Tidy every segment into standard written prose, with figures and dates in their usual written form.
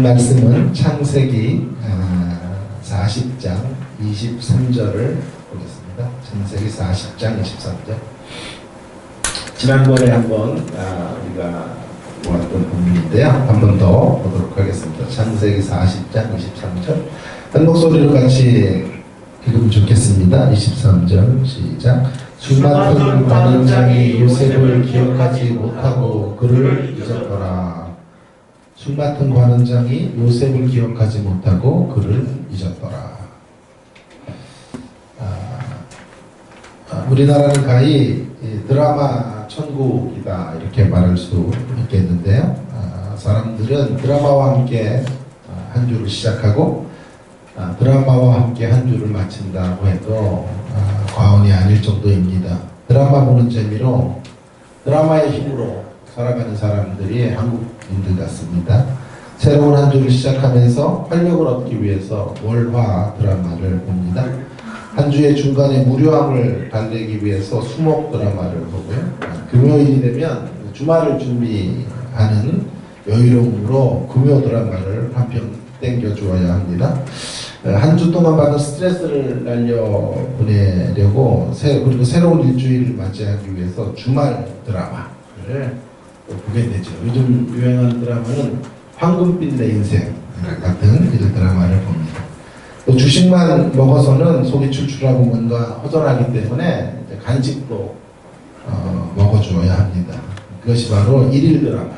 말씀은 창세기 40장 23절을 보겠습니다. 창세기 40장 23절. 지난번에 한번 우리가 보았던 본문인데요. 한 번 더 보도록 하겠습니다. 창세기 40장 23절. 한 목소리로 같이 읽으면 좋겠습니다. 23절 시작. 수많은 관원장이 요셉을 기억하지 못하고 그를 잊었더라. 수많은 관원장이 요셉을 기억하지 못하고 그를 잊었더라. 우리나라는 가히 드라마 천국이다 이렇게 말할 수 있겠는데요. 사람들은 드라마와 함께 한 주를 시작하고 드라마와 함께 한 주를 마친다고 해도 과언이 아닐 정도입니다. 드라마 보는 재미로 드라마의 힘으로 살아가는 사람들이 한국인들 같습니다. 새로운 한 주를 시작하면서 활력을 얻기 위해서 월화 드라마를 봅니다. 한 주의 중간에 무료함을 달래기 위해서 수목 드라마를 보고요. 금요일이 되면 주말을 준비하는 여유로움으로 금요 드라마를 한 편 땡겨주어야 합니다. 한 주 동안 받은 스트레스를 날려보내려고 그리고 새로운 일주일을 맞이하기 위해서 주말 드라마를 보게 되죠. 요즘 유행하는 드라마는 황금빛 내 인생 같은 이런 드라마를 봅니다. 또 주식만 먹어서는 속이 출출하고 뭔가 허전하기 때문에 이제 간식도 먹어주어야 합니다. 그것이 바로 일일 드라마,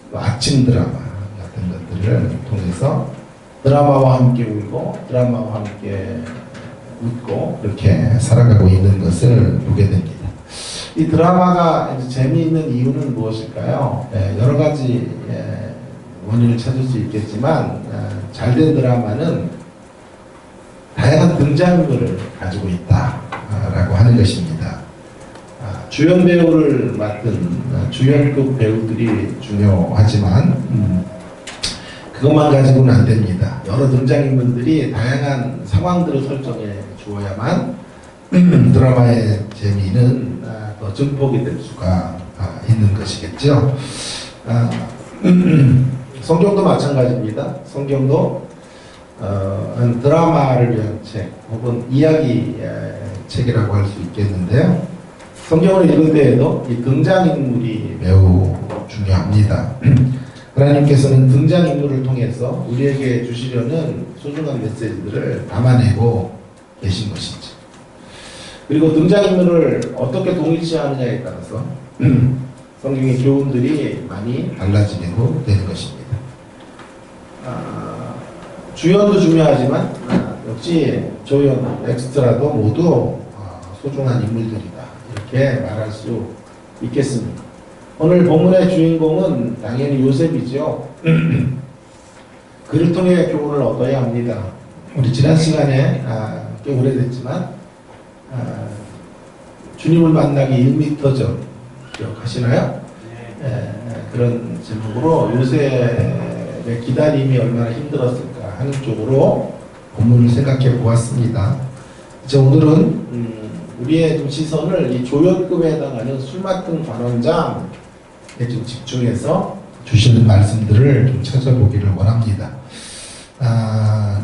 또 아침 드라마 같은 것들을 통해서 드라마와 함께 울고 드라마와 함께 웃고 이렇게 살아가고 있는 것을 보게 됩니다. 이 드라마가 이제 재미있는 이유는 무엇일까요? 여러 가지 원인을 찾을 수 있겠지만 잘된 드라마는 다양한 등장인물을 가지고 있다라고 하는 것입니다. 주연 배우를 맡은 주연급 배우들이 중요하지만 그것만 가지고는 안 됩니다. 여러 등장인물들이 다양한 상황들을 설정해 주어야만 드라마의 재미는 더 증폭이 될 수가 있는 것이겠죠. 성경도 마찬가지입니다. 성경도 한 드라마를 위한 책 혹은 이야기 책이라고 할 수 있겠는데요. 성경을 읽을 때에도 이 등장인물이 매우 중요합니다. 하나님께서는 등장인물을 통해서 우리에게 주시려는 소중한 메시지들을 담아내고 계신 것이죠. 그리고 등장인물을 어떻게 동일시하느냐에 따라서 성경의 교훈들이 많이 달라지게 되는 것입니다. 주연도 중요하지만 역시 조연, 엑스트라도 모두 소중한 인물들이다 이렇게 말할 수 있겠습니다. 오늘 본문의 주인공은 당연히 요셉이죠. 그를 통해 교훈을 얻어야 합니다. 우리 지난 시간에 꽤 오래됐지만 주님을 만나기 1m 전 기억하시나요? 그런 제목으로 요셉의 기다림이 얼마나 힘들었을까 하는 쪽으로 본문을 생각해 보았습니다. 이제 오늘은 우리의 좀 시선을 이 조연급에 해당하는 술 맡은 관원장에 좀 집중해서 주시는 말씀들을 좀 찾아보기를 원합니다.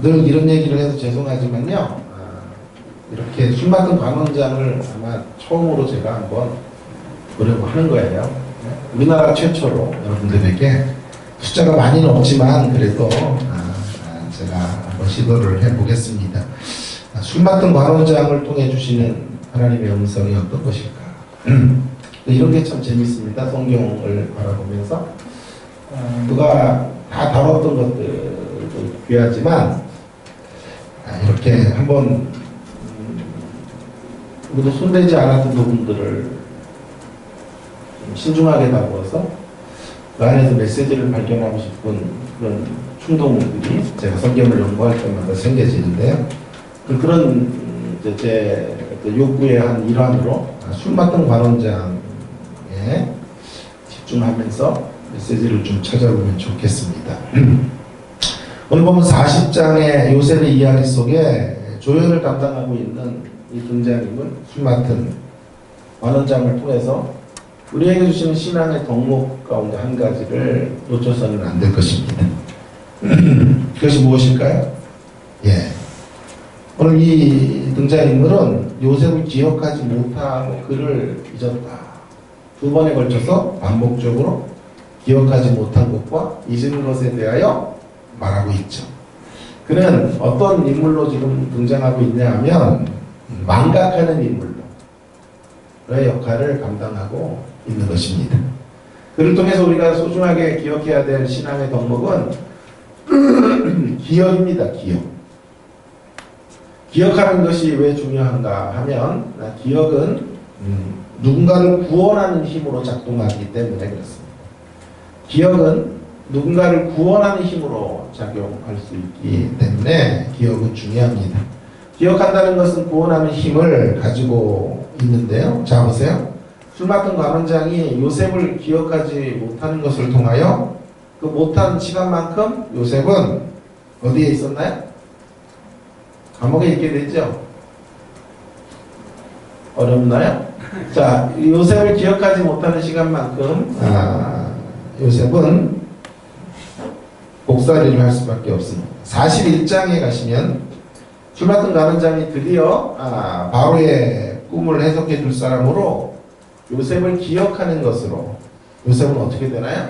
늘 이런 얘기를 해서 죄송하지만요. 이렇게 술 맡은 관원장을 아마 처음으로 제가 한번 보려고 하는 거예요. 우리나라 최초로 여러분들에게 숫자가 많이는 없지만 그래도 제가 한번 시도를 해보겠습니다. 술 맡은 관원장을 통해 주시는 하나님의 음성이 어떤 것일까? 이런 게 참 재밌습니다. 성경을 바라보면서 누가 다 다뤘던 것들도 귀하지만 이렇게 한번 우리도 손대지 않았던 부분들을 신중하게 다루어서 그 안에서 메시지를 발견하고 싶은 그런 충동들이 제가 성경을 연구할 때마다 생겨지는데요. 그런 제 욕구의 한 일환으로 술 맡은 관원장에 집중하면서 메시지를 좀 찾아보면 좋겠습니다. 오늘 보면 40장의 요셉의 이야기 속에 조연을 담당하고 있는 이 등장인물 술 맡은 관원장을 통해서 우리에게 주시는 신앙의 덕목 가운데 한 가지를 놓쳐서는 안 될 것입니다. 그것이 무엇일까요? 예. 오늘 이 등장인물은 요셉을 기억하지 못하고 그를 잊었다. 두 번에 걸쳐서 반복적으로 기억하지 못한 것과 잊은 것에 대하여 말하고 있죠. 그는 어떤 인물로 지금 등장하고 있냐 하면 망각하는 인물로의 역할을 감당하고 있는 것입니다. 그를 통해서 우리가 소중하게 기억해야 될 신앙의 덕목은 기억입니다. 기억. 기억하는 것이 왜 중요한가 하면 기억은 누군가를 구원하는 힘으로 작동하기 때문에 그렇습니다. 기억은 누군가를 구원하는 힘으로 작용할 수 있기 때문에 기억은 중요합니다. 기억한다는 것은 구원하는 힘을 가지고 있는데요. 자 보세요. 술 맡은 관원장이 요셉을 기억하지 못하는 것을 통하여 그 못한 시간만큼 요셉은 어디에 있었나요? 감옥에 있게 되죠. 어렵나요? 자, 요셉을 기억하지 못하는 시간만큼 요셉은 복살이를 할 수밖에 없습니다. 41장에 가시면 술 맡은 관원장이 드디어 바로의 꿈을 해석해 줄 사람으로 요셉을 기억하는 것으로 요셉은 어떻게 되나요?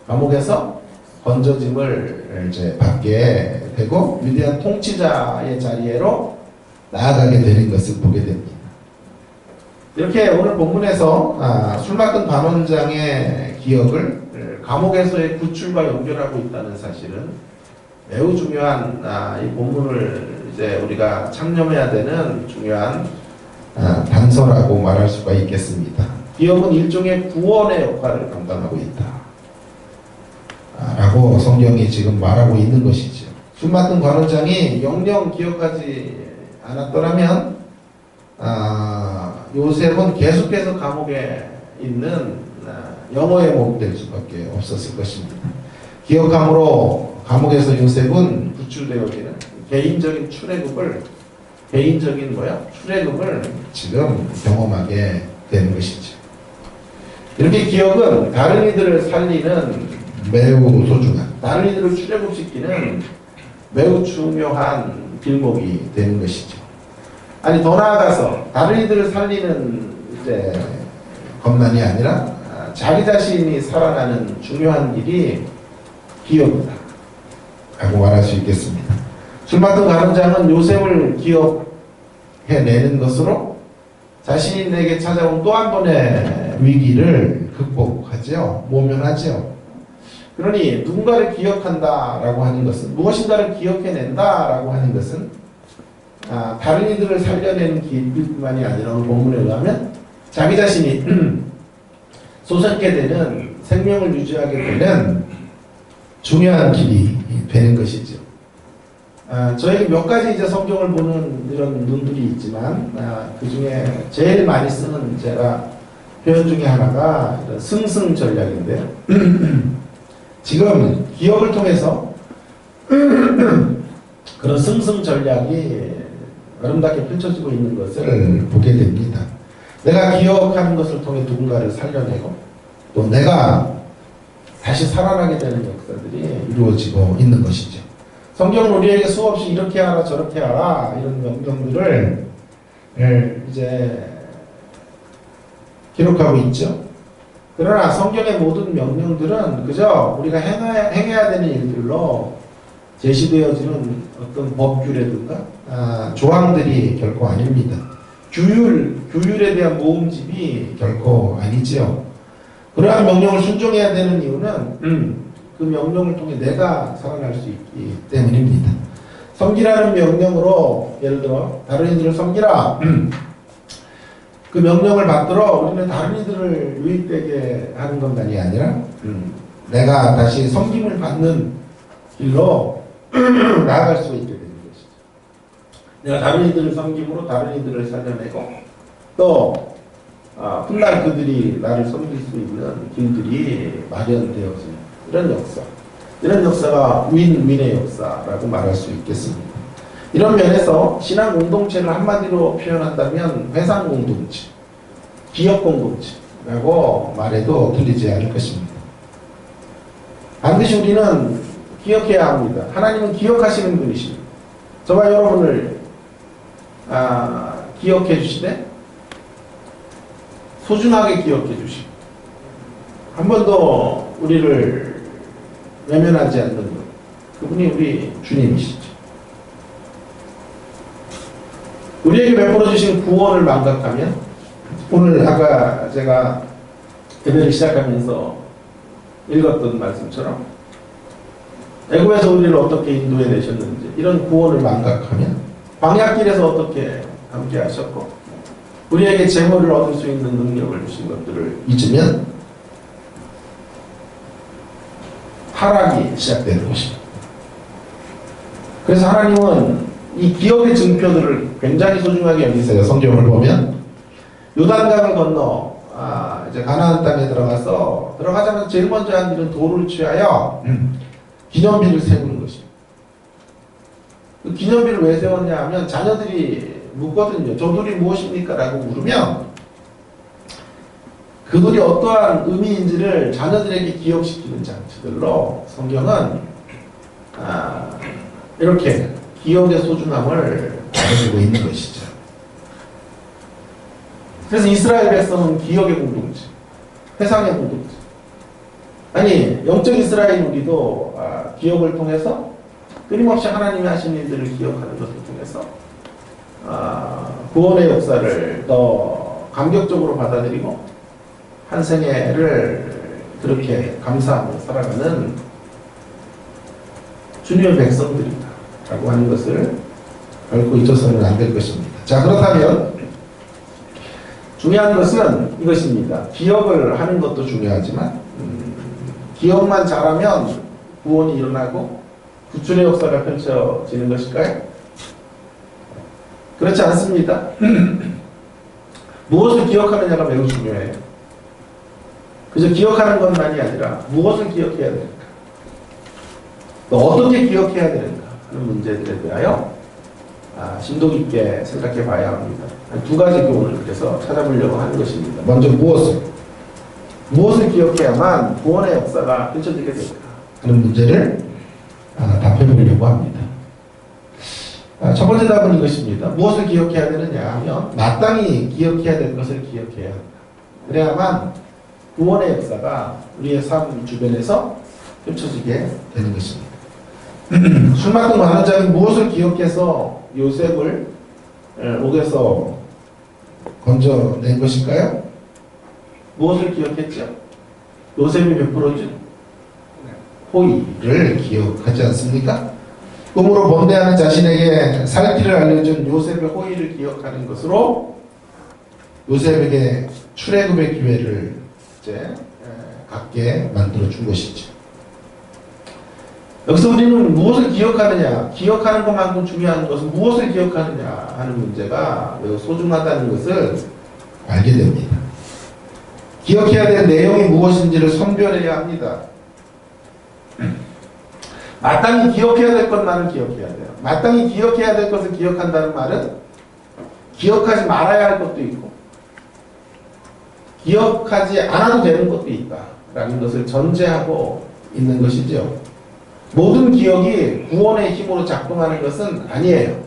감옥에서 건져짐을 이제 받게 되고 위대한 통치자의 자리로 나아가게 되는 것을 보게 됩니다. 이렇게 오늘 본문에서 술 맡은 관원장의 기억을 감옥에서의 구출과 연결하고 있다는 사실은 매우 중요한 이 본문을 이제 우리가 참념해야 되는 중요한 단서라고 말할 수가 있겠습니다. 기억은 일종의 구원의 역할을 감당하고 있다. 라고 성경이 지금 말하고 있는 것이죠. 술 맡은 관원장이 영영 기억하지 않았더라면 요셉은 계속해서 감옥에 있는 영어의 몸이 될 수밖에 없었을 것입니다. 기억함으로 감옥에서 요셉은 구출되어지는 개인적인 출애굽을 지금 경험하게 되는 것이죠. 이렇게 기억은 다른 이들을 살리는 매우 소중한, 다른 이들을 출애굽시키는 매우 중요한 길목이 되는 것이죠. 아니 더 나아가서 다른 이들을 살리는 이제 것만이 아니라 자기 자신이 살아나는 중요한 일이 기억이다 라고 말할 수 있겠습니다. 술 맡은 관원장은 요셉을 기억해내는 것으로 자신에게 찾아온 또 한 번의 위기를 극복하죠. 모면하죠. 그러니 누군가를 기억한다라고 하는 것은, 무엇인가를 기억해낸다라고 하는 것은 다른 이들을 살려내는 길뿐만이 아니라 본문에 의하면 자기 자신이 솟게 되는, 생명을 유지하게 되는 중요한 길이 되는 것이죠. 저에게 몇 가지 이제 성경을 보는 이런 눈들이 있지만 그 중에 제일 많이 쓰는 제가 표현 중에 하나가 승승 전략인데요. 지금 기억을 통해서 그런 승승 전략이 아름답게 펼쳐지고 있는 것을 보게 됩니다. 내가 기억하는 것을 통해 누군가를 살려내고 또 내가 다시 살아나게 되는 역사들이 이루어지고 있는 것이죠. 성경은 우리에게 수없이 이렇게 하라 저렇게 하라 이런 명령들을 이제 기록하고 있죠. 그러나 성경의 모든 명령들은 그저 우리가 행해야 되는 일들로 제시되어지는 어떤 법규라든가 조항들이 결코 아닙니다. 규율에 대한 모음집이 결코 아니지요. 그러한 명령을 순종해야 되는 이유는 그 명령을 통해 내가 살아날 수 있기 때문입니다. 섬기라는 명령으로, 예를 들어 다른 이들을 섬기라, 그 명령을 받들어 우리는 다른 이들을 유익되게 하는 것만이 아니라 내가 다시 섬김을 받는 길로 나아갈 수 있게 되는 것이죠. 내가 다른 이들을 섬김으로 다른 이들을 살려내고 또 훗날 그들이 나를 섬길 수 있는 길들이 마련되어지는 이런 역사가 윈윈의 역사라고 말할 수 있겠습니다. 이런 면에서 신앙 공동체를 한마디로 표현한다면 회상 공동체, 기억 공동체라고 말해도 틀리지 않을 것입니다. 반드시 우리는 기억해야 합니다. 하나님은 기억하시는 분이십니다. 저와 여러분을 기억해 주시되 소중하게 기억해 주시고 한 번도 우리를 외면하지 않는 분, 그분이 우리 주님이시죠. 우리에게 베풀어 주신 구원을 망각하면, 오늘 아까 제가 예배를 시작하면서 읽었던 말씀처럼 애굽에서 우리를 어떻게 인도해 내셨는지, 이런 구원을 망각하면, 광야길에서 어떻게 함께 하셨고 우리에게 재물을 얻을 수 있는 능력을 주신 것들을 잊으면 타락이 시작되는 것입니다. 그래서 하나님은 이 기억의 증표들을 굉장히 소중하게 여기세요. 성경을 보면 요단강을 건너 이제 가나안 땅에 들어가자마자 제일 먼저 한 일은 돌을 취하여 기념비를 세우는 것입니다. 그 기념비를 왜 세웠냐 하면 자녀들이 묻거든요. 저 돌이 무엇입니까? 라고 물으면 그 돌이 어떠한 의미인지를 자녀들에게 기억시키는 장치들로 성경은 이렇게 기억의 소중함을 가르치고 있는 것이죠. 그래서 이스라엘 백성은 기억의 공동체, 회상의 공동체. 아니, 영적 이스라엘 우리도 기억을 통해서 끊임없이 하나님이 하신 일들을 기억하는 것을 통해서 구원의 역사를 더 감격적으로 받아들이고 한 생애를 그렇게 감사하며 살아가는 주님의 백성들이다 라고 하는 것을 결코 잊어서는 안 될 것입니다. 자, 그렇다면 중요한 것은 이것입니다. 기억을 하는 것도 중요하지만 기억만 잘하면 구원이 일어나고 구출의 역사가 펼쳐지는 것일까요? 그렇지 않습니다. 무엇을 기억하느냐가 매우 중요해요. 그저 기억하는 것만이 아니라 무엇을 기억해야 되는가, 또 어떻게 기억해야 되는가 하는 문제들에 대하여 심도 깊게 생각해 봐야 합니다. 두 가지 교훈을 그래서 찾아보려고 하는 것입니다. 먼저 무엇을 기억해야만 구원의 역사가 펼쳐지게 될까 하는 문제를 답해 보려고 합니다. 첫 번째 답은 이것입니다. 무엇을 기억해야 되느냐 하면 마땅히 기억해야 될 것을 기억해야 한다. 그래야만 구원의 역사가 우리의 삶 주변에서 펼쳐지게 되는 것입니다. 술 맡은 많은 자는 무엇을 기억해서 요셉을 옥에서 건져낸 것일까요? 무엇을 기억했죠? 요셉이 베풀어준 호의를 기억하지 않습니까? 꿈으로 번뇌하는 자신에게 살 길을 알려준 요셉의 호의를 기억하는 것으로 요셉에게 출애굽의 기회를 이제 갖게 만들어 준 것이죠. 여기서 우리는 무엇을 기억하느냐, 기억하는 것만큼 중요한 것은 무엇을 기억하느냐 하는 문제가 매우 소중하다는 것을 알게 됩니다. 기억해야 될 내용이 무엇인지를 선별해야 합니다. 마땅히 기억해야 될 것만을 기억해야 돼요. 마땅히 기억해야 될 것을 기억한다는 말은 기억하지 말아야 할 것도 있고 기억하지 않아도 되는 것도 있다라는 것을 전제하고 있는 것이죠. 모든 기억이 구원의 힘으로 작동하는 것은 아니에요.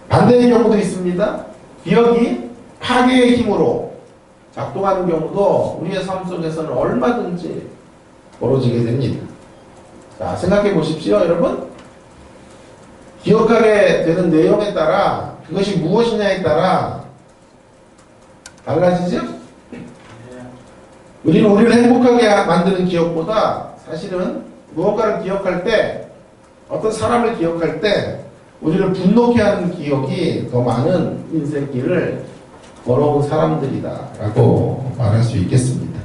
반대의 경우도 있습니다. 기억이 파괴의 힘으로 작동하는 경우도 우리의 삶 속에서는 얼마든지 벌어지게 됩니다. 자, 생각해 보십시오, 여러분. 기억하게 되는 내용에 따라, 그것이 무엇이냐에 따라 달라지죠? 우리는 우리를 행복하게 만드는 기억보다 사실은 무언가를 기억할 때, 어떤 사람을 기억할 때 우리를 분노케 하는 기억이 더 많은 인생길을 걸어온 사람들이다라고 말할 수 있겠습니다.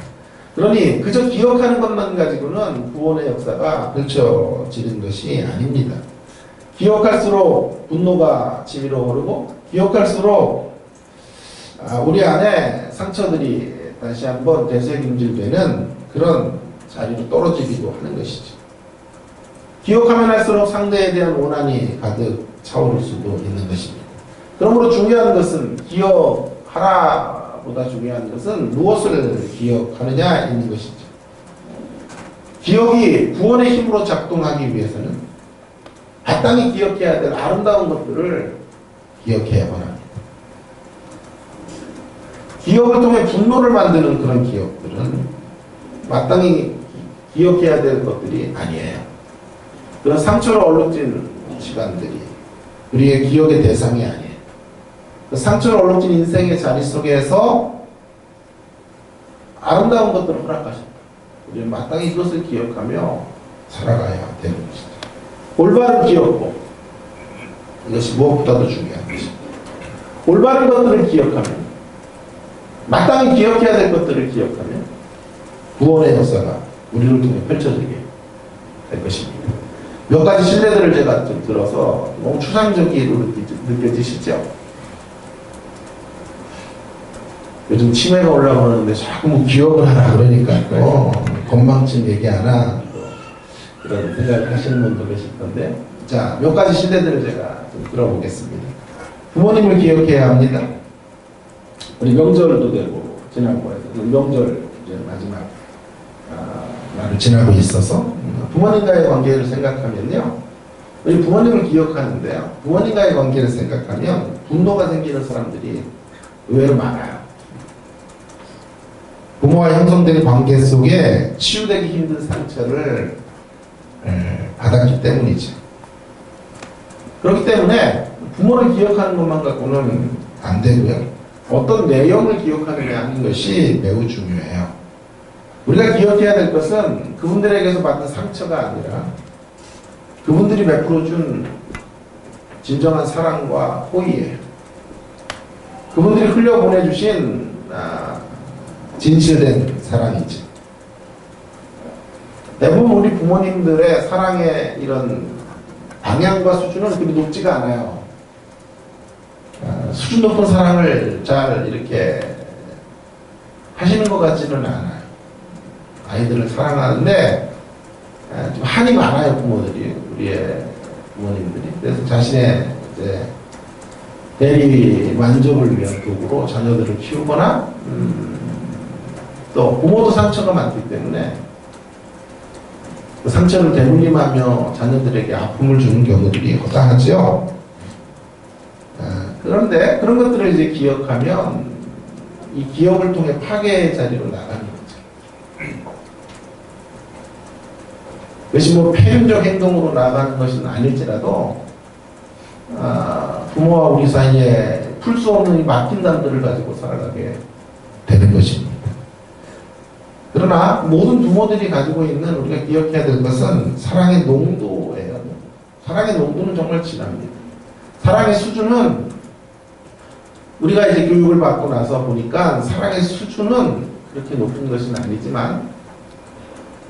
그러니 그저 기억하는 것만 가지고는 구원의 역사가 펼쳐지는 것이 아닙니다. 기억할수록 분노가 치밀어 오르고 기억할수록 우리 안에 상처들이 다시 한번 되새김질되는 그런 자리로 떨어지기도 하는 것이죠. 기억하면 할수록 상대에 대한 원한이 가득 차오를 수도 있는 것입니다. 그러므로 중요한 것은 기억하라보다 중요한 것은 무엇을 기억하느냐인 것이죠. 기억이 구원의 힘으로 작동하기 위해서는 마땅히 기억해야 될 아름다운 것들을 기억해야만 합니다. 기억을 통해 분노를 만드는 그런 기억들은 마땅히 기억해야 될 것들이 아니에요. 그런 상처로 얼룩진 시간들이 우리의 기억의 대상이 아니에요. 그 상처로 얼룩진 인생의 자리 속에서 아름다운 것들을 허락하셨다. 우리는 마땅히 이것을 기억하며 살아가야 되는 것이다. 올바른 기억법, 이것이 무엇보다도 중요한 것입니다. 올바른 것들을 기억하며 마땅히 기억해야 될 것들을 기억하며 구원의 역사가 우리를 통해 펼쳐지게 될 것입니다. 몇 가지 신뢰들을 제가 좀 들어서 너무 추상적으로 느껴지시죠? 요즘 치매가 올라오는데 자꾸 뭐 기억을 하라 그러니까 또 건망증 얘기하나 그런 생각을 하시는 분도 계실 건데, 자, 몇 가지 신뢰들을 제가 좀 들어보겠습니다. 부모님을 기억해야 합니다. 우리 명절도 되고 지난번에 명절 이제 마지막 날을 지나고 있어서 부모님과의 관계를 생각하면요, 우리 부모님을 기억하는데요, 부모님과의 관계를 생각하면 분노가 생기는 사람들이 의외로 많아요. 부모와 형성된 관계 속에 치유되기 힘든 상처를 받았기 때문이죠. 그렇기 때문에 부모를 기억하는 것만 갖고는 안 되고요, 어떤 내용을 기억하느냐 하는 것이 매우 중요해요. 우리가 기억해야 될 것은 그분들에게서 받은 상처가 아니라 그분들이 베풀어준 진정한 사랑과 호의예요. 그분들이 흘려보내주신 진실된 사랑이지. 대부분 우리 부모님들의 사랑의 이런 방향과 수준은 그리 높지가 않아요. 수준 높은 사랑을 잘 이렇게 하시는 것 같지는 않아요. 아이들을 사랑하는데 좀 한이 많아요, 부모들이, 우리의 부모님들이. 그래서 자신의 이제 대리 만족을 위한 도구로 자녀들을 키우거나 또 부모도 상처가 많기 때문에 그 상처를 되물림하며 자녀들에게 아픔을 주는 경우들이 허다하죠. 그런데 그런 것들을 이제 기억하면 이 기억을 통해 파괴의 자리로 나가는 거죠. 그것이 뭐 폐륜적 행동으로 나가는 것은 아닐지라도 부모와 우리 사이에 풀 수 없는 이 막힌 담들을 가지고 살아가게 되는 것입니다. 그러나 모든 부모들이 가지고 있는 우리가 기억해야 될 것은 사랑의 농도예요. 사랑의 농도는 정말 진합니다. 사랑의 수준은 우리가 이제 교육을 받고 나서 보니까 사랑의 수준은 그렇게 높은 것은 아니지만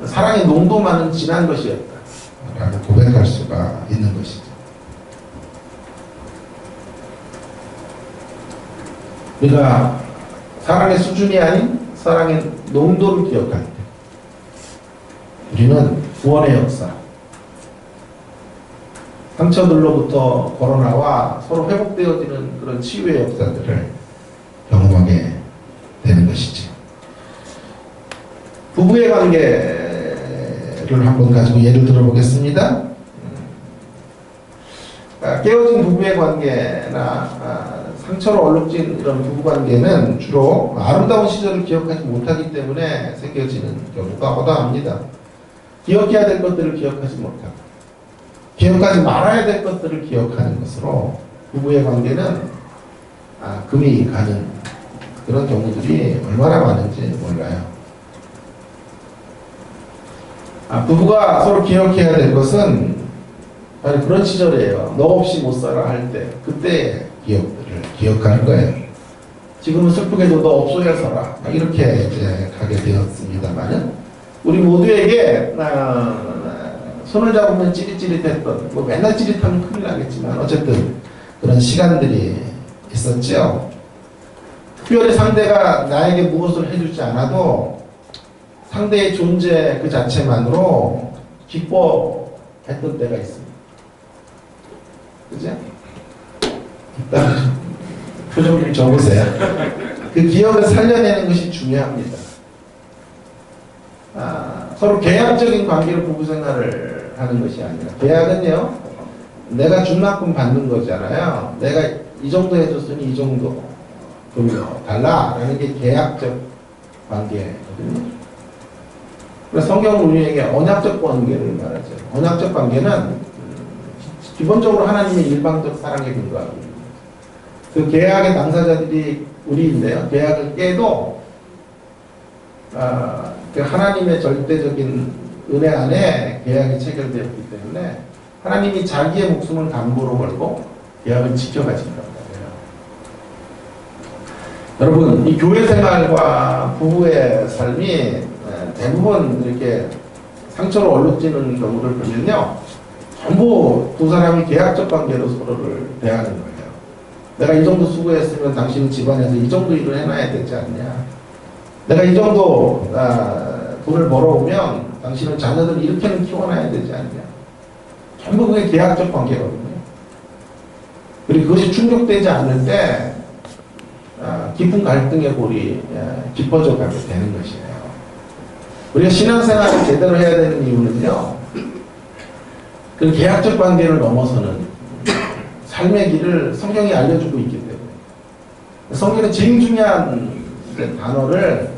사랑의 농도만은 진한 것이었다 라고 고백할 수가 있는 것이죠. 우리가 사랑의 수준이 아닌 사랑의 농도를 기억할 때 우리는 구원의 역사, 상처들로부터 걸어나와 서로 회복되어지는 그런 치유의 역사들을 경험하게 되는 것이죠. 부부의 관계를 한번 가지고 예를 들어보겠습니다. 깨어진 부부의 관계나 상처로 얼룩진 이런 부부관계는 주로 아름다운 시절을 기억하지 못하기 때문에 생겨지는 경우가 허다합니다. 기억해야 될 것들을 기억하지 못하고 기억하지 말아야 될 것들을 기억하는 것으로 부부의 관계는 금이 가는 그런 경우들이 얼마나 많은지 몰라요. 부부가 서로 기억해야 될 것은 바로 그런 시절이에요. 너 없이 못 살아 할 때, 그때의 기억들을 기억하는 거예요. 지금은 슬프게도 너 없어야 살아, 이렇게 이제 가게 되었습니다만은 우리 모두에게 손을 잡으면 찌릿찌릿했던, 뭐 맨날 찌릿하면 큰일 나겠지만 어쨌든 그런 시간들이 있었죠. 특별히 상대가 나에게 무엇을 해주지 않아도 상대의 존재 그 자체만으로 기뻐했던 때가 있습니다. 그죠? 일단 표정 좀 적으세요. 그 기억을 살려내는 것이 중요합니다. 서로 계약적인 관계로 부부 생활을 하는 것이 아니라, 계약은요, 내가 준 만큼 받는 거잖아요. 내가 이 정도 해줬으니 이 정도 좀 달라라는 게 계약적 관계거든요. 그래서 성경은 우리에게 언약적 관계를 말하죠. 언약적 관계는 기본적으로 하나님의 일방적 사랑에 근거하고 있는 거죠. 그 계약의 당사자들이 우리인데요. 계약을 깨도 그 하나님의 절대적인 은혜 안에 계약이 체결되었기 때문에 하나님이 자기의 목숨을 담보로 걸고 계약을 지켜가신단 말이에요. 여러분, 이 교회 생활과 부부의 삶이 대부분 이렇게 상처로 얼룩지는 경우를 보면요, 전부 두 사람이 계약적 관계로 서로를 대하는 거예요. 내가 이 정도 수고했으면 당신 집안에서 이 정도 일을 해놔야 되지 않냐. 내가 이 정도 돈을 벌어오면 당신은 자녀들 이렇게는 키워놔야 되지 않냐. 전부 그게 계약적 관계거든요. 그리고 그것이 충족되지 않을 때 깊은 갈등의 골이 깊어져 가게 되는 것이에요. 우리가 신앙생활을 제대로 해야 되는 이유는요, 그 계약적 관계를 넘어서는 삶의 길을 성경이 알려주고 있기 때문에. 성경의 제일 중요한 단어를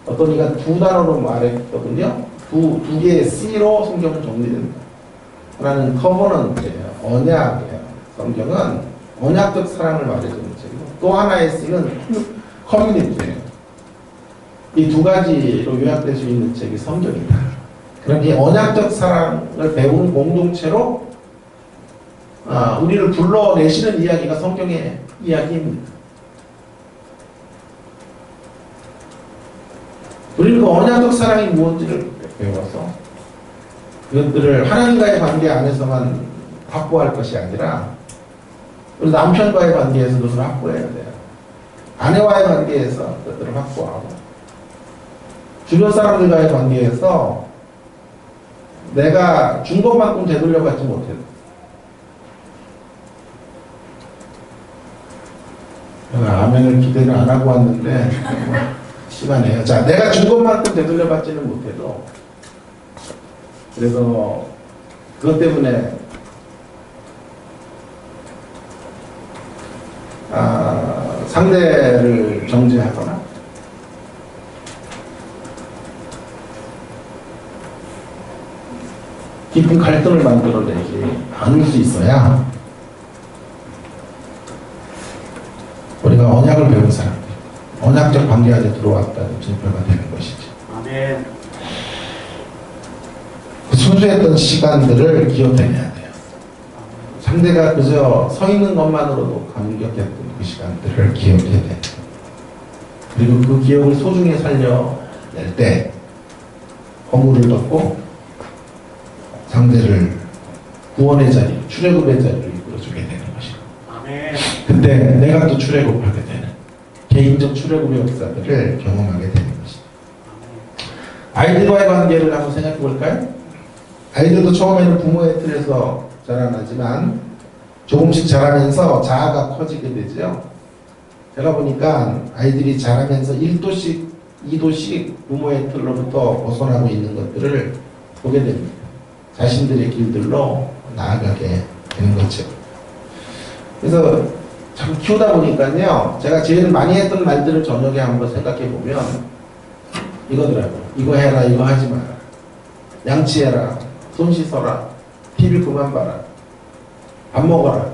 어떤 이가 두 단어로 말했거든요. 두 개의 C로 성경은 정리됩니다. 하나는 커버넌트예요. 언약이에요. 성경은 언약적 사랑을 말해주는 책이고, 또 하나의 C는 커뮤니티예요. 이 두 가지로 요약될 수 있는 책이 성경이다. 그럼 이 언약적 사랑을 배우는 공동체로 우리를 불러내시는 이야기가 성경의 이야기입니다. 우리는 그 언약적 사랑이 무엇인지를 배워서 그것들을 하나님과의 관계 안에서만 확보할 것이 아니라 우리 남편과의 관계에서 그것을 확보해야 돼요. 아내와의 관계에서 그것들을 확보하고 주변 사람들과의 관계에서 내가 준 것만큼 되돌려받지 못해도, 아멘을 기대를 안 하고 왔는데 시간이에요. 자, 내가 준 것만큼 되돌려받지는 못해도, 그래서 그것 때문에 상대를 정죄하거나 깊은 갈등을 만들어내지 않을 수 있어야 우리가 언약을 배운 사람들, 언약적 관계 안에 들어왔다는 증거가 되는 것이죠. 아멘. 그 소중했던 시간들을 기억해내야 돼요. 상대가 그저 서 있는 것만으로도 감격했던 그 시간들을 기억해야 돼요. 그리고 그 기억을 소중히 살려낼 때 허물을 덮고 상대를 구원의 자리, 출애굽의 자리로 이끌어주게 되는 것이고, 아멘. 그때 내가 또 출애굽하게 되는 개인적 출애굽의 역사들을 경험하게 되는 것이죠. 아이들과의 관계를 한번 생각해 볼까요? 아이들도 처음에는 부모의 틀에서 자라나지만 조금씩 자라면서 자아가 커지게 되죠. 제가 보니까 아이들이 자라면서 1도씩, 2도씩 부모의 틀로부터 벗어나고 있는 것들을 보게 됩니다. 자신들의 길들로 나아가게 되는 거죠. 그래서 참 키우다 보니까요, 제가 제일 많이 했던 말들을 저녁에 한번 생각해 보면 이거더라고요. 이거 해라, 이거 하지 마라. 양치해라, 손 씻어라, TV 그만 봐라, 밥 먹어라.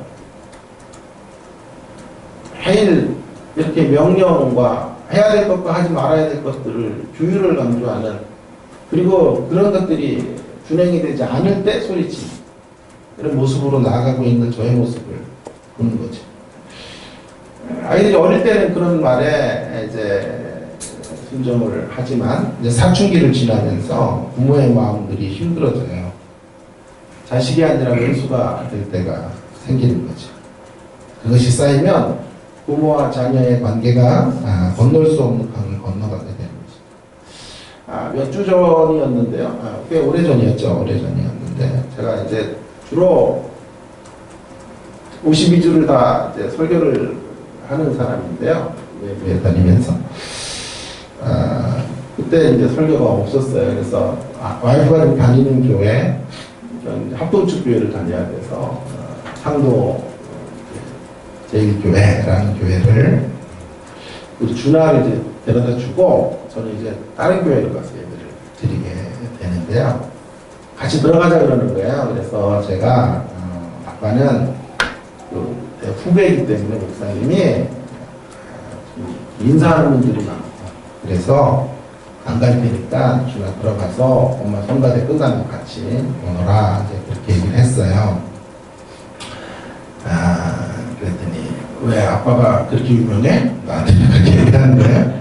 매일 이렇게 명령과 해야 될 것과 하지 말아야 될 것들을 규율을 강조하는, 그리고 그런 것들이 준행이 되지 않을 때 소리치는 그런 모습으로 나아가고 있는 저의 모습을 보는 거죠. 아이들이 어릴 때는 그런 말에 이제 순종을 하지만 이제 사춘기를 지나면서 부모의 마음들이 힘들어져요. 자식이 아니라 왼수가 될 때가 생기는 거죠. 그것이 쌓이면 부모와 자녀의 관계가 건널 수 없는 강을 건너가게 되는 거죠. 몇 주 전이었는데요. 꽤 오래 전이었죠. 오래 전이었는데 제가 이제 주로 52주를 다 이제 설교를 하는 사람인데요. 외부에 다니면서 그때 이제 설교가 없었어요. 그래서 와이프가 지금 다니는 교회, 합동축 교회를 다녀야 돼서 상도 제1교회라는 교회를 우리 준하를 이제 데려다 주고 저는 이제 다른 교회로 가서 예배를 드리게 되는데요. 같이 들어가자 그러는 거예요. 그래서 제가 아빠는 그 후배이기 때문에 목사님이 인사하는 분들이 많고 그래서 안 갈 테니까 준하 들어가서 엄마 성가대 끝나면 같이 오너라 이제 그렇게 얘기를 했어요. 그랬더니 왜 아빠가 그렇게 유명해? 나한테 그렇게 얘기하는 거예요.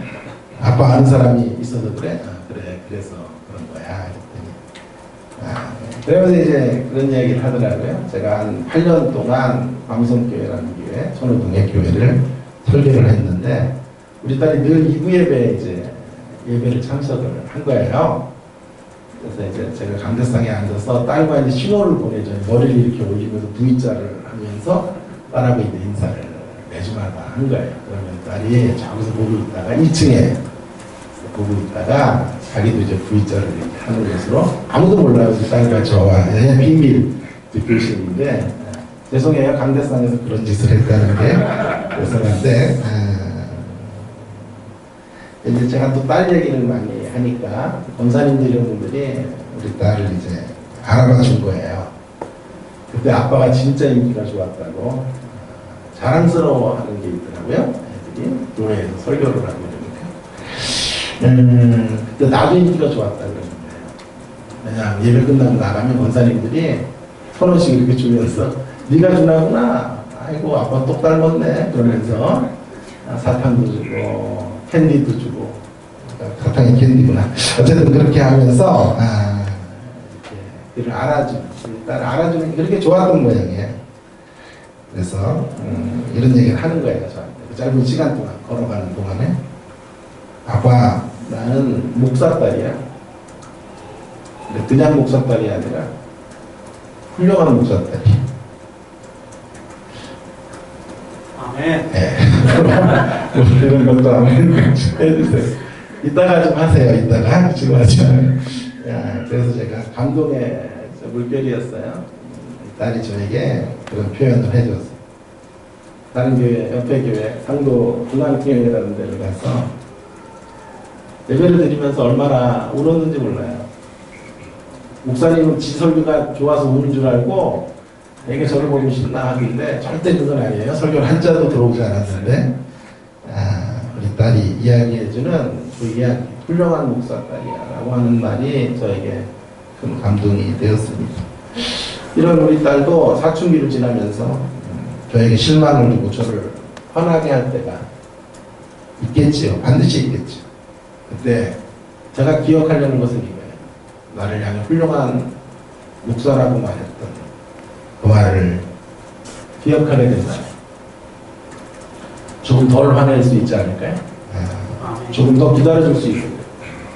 아빠 아는 사람이 있어서 그래? 그래 그래서 그런 거야. 그랬더니 그러면서 이제 그런 얘기를 하더라고요. 제가 한 8년 동안 광성교회라는 교회, 선호동의 교회를 설교를 했는데 우리 딸이 늘 2부 예배에 이제 예배를 참석을 한 거예요. 그래서 이제 제가 강대상에 앉아서 딸과 이제 신호를 보내줘요. 머리를 이렇게 올리면서 V자를 하면서 딸하고 이제 인사를 매주마다 한 거예요. 그러면 딸이 저기서 보고 있다가 2층에 보고 있다가 자기도 이제 V자를 이렇게 하는 것으로 아무도 몰라요. 우리 딸과 저와 비밀 교실인데 죄송해요. 강대상에서 그런 짓을 했다는 게 죄송한데 이제 제가 또 딸 얘기를 많이 하니까 권사님들 이런 분들이 우리 딸을 이제 알아봐 준 거예요. 그때 아빠가 진짜 인기가 좋았다고 자랑스러워하는 게 있더라고요. 애들이 교회에서 설교를 하고 이러니까 그때 나도 인기가 좋았다 그러는 거예요. 왜냐하면 예배 끝나고 나가면 권사님들이 1,000원씩 이렇게 주면서 네가 주나구나. 아이고 아빠 똑 닮았네. 그러면서 사탕도 주고 캔디도 주고 사탕이 캔디구나. 어쨌든 그렇게 하면서 이렇게 알아주는 딸을 알아주는 게 그렇게 좋았던 모양이에요. 그래서 이런 얘기를 하는 거예요. 저한테 그 짧은 시간 동안 걸어가는 동안에 아빠 나는 목사딸이야. 근데 그냥 목사딸이 아니라 훌륭한 목사딸이야. 아멘. 네. 이런 것도 아멘 해주세요. 이따가 좀 하세요. 이따가 지금 하지 마요. 그래서 제가 감동의 물결이었어요. 딸이 저에게 그런 표현을 해줬어요. 다른 교회, 옆에 교회, 상도 중앙교회라는 데를 가서 예배를 드리면서 얼마나 울었는지 몰라요. 목사님은 지 설교가 좋아서 우는 줄 알고 되게 저를 보고 싶나 하길래 절대 그건 아니에요. 설교를 한 자도 들어오지 않았는데 우리 딸이 이야기해주는 그 이야기, 훌륭한 목사딸이야 라고 하는 말이 저에게 큰 감동이 되었습니다. 이런 우리 딸도 사춘기를 지나면서 저에게 실망을 주고 저를 화나게 할 때가 있겠지요. 반드시 있겠죠. 그때 제가 기억하려는 것은 이거예요. 나를 향해 훌륭한 목사라고 말했던 그 말을 기억하게 된다면 조금 덜 화낼 수 있지 않을까요? 조금 더 기다려줄 수 있고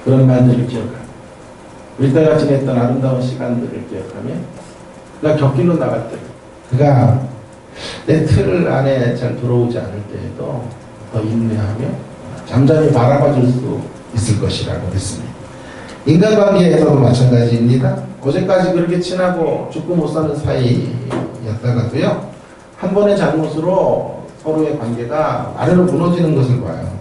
그런 말들을 기억하고 우리 때가 지냈던 아름다운 시간들을 기억하며 그가 겪기로 나갈 때 그가 내 틀 안에 잘 들어오지 않을 때에도 더 인내하며 잠잠히 바라봐 줄 수 있을 것이라고 믿습니다. 인간관계에서도 마찬가지입니다. 어제까지 그렇게 친하고 죽고 못 사는 사이였다가도요 한 번의 잘못으로 서로의 관계가 아래로 무너지는 것을 봐요.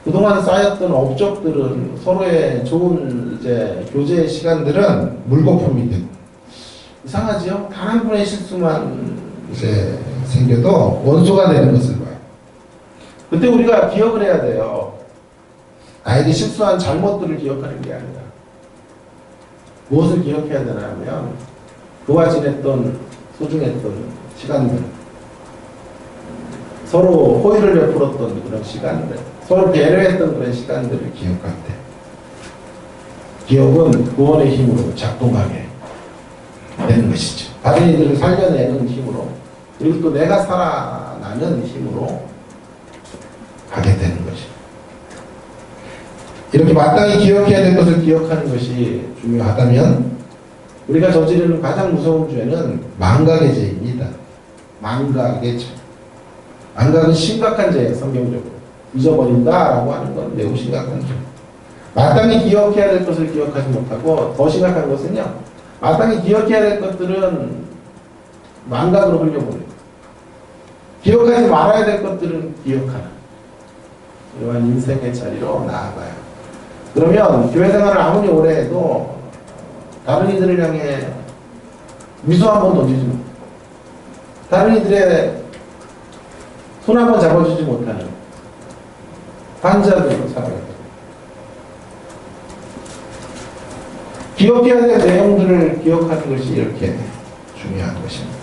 그동안 쌓였던 업적들은 서로의 좋은 이제 교제의 시간들은 물거품이 되고 이상하지요? 단 한 번의 실수만 이제 생겨도 원수가 되는 것을 봐요. 그때 우리가 기억을 해야 돼요. 나에게 실수한 잘못들을 기억하는 게 아니라 무엇을 기억해야 되냐면 그와 지냈던 소중했던 시간들, 서로 호의를 베풀었던 그런 시간들, 서로 배려했던 그런 시간들을 기억할 때 기억은 구원의 힘으로 작동하게 되는 것이죠. 다른 이들을 살려내는 힘으로 그리고 또 내가 살아나는 힘으로 가게 되는 것이죠. 이렇게 마땅히 기억해야 될 것을 기억하는 것이 중요하다면 우리가 저지르는 가장 무서운 죄는 망각의 죄입니다. 망각의 죄. 망각은 심각한 죄예요. 성경적으로. 잊어버린다라고 하는 건 매우 심각한 죄. 마땅히 기억해야 될 것을 기억하지 못하고, 더 심각한 것은요, 마땅히 기억해야 될 것들은 망각으로 흘려버려요. 기억하지 말아야 될 것들은 기억하는 이러한 인생의 자리로 나아가요. 그러면 교회 생활을 아무리 오래 해도 다른 이들을 향해 미소 한번 던지지 못해요. 다른 이들의 손 한번 잡아주지 못하는 환자들로 살아가요. 기억해야 될 내용들을 기억하는 것이 이렇게 중요한 것입니다.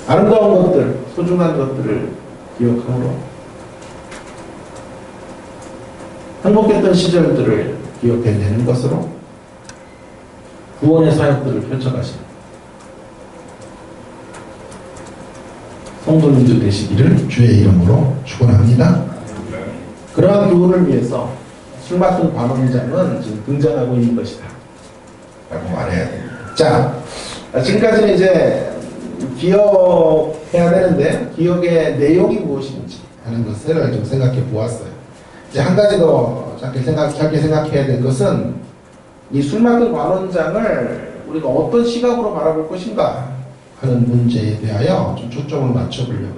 아름다운 것들, 소중한 것들을 기억함으로 행복했던 시절들을 기억해내는 것으로 구원의 사역들을 펼쳐가시는 성도님들 되시기를 주의 이름으로 축원합니다. 그러한 교훈을 위해서 술 맡은 관원장은 지금 등장하고 있는 것이다 라고 말해야 됩니다. 자, 지금까지는 이제 기억해야 되는데 기억의 내용이 무엇인지 하는 것을 좀 생각해 보았어요. 이제 한 가지 더 짧게 생각해야 될 것은 이 술 맡은 관원장을 우리가 어떤 시각으로 바라볼 것인가 하는 문제에 대하여 좀 초점을 맞춰보려고 해요.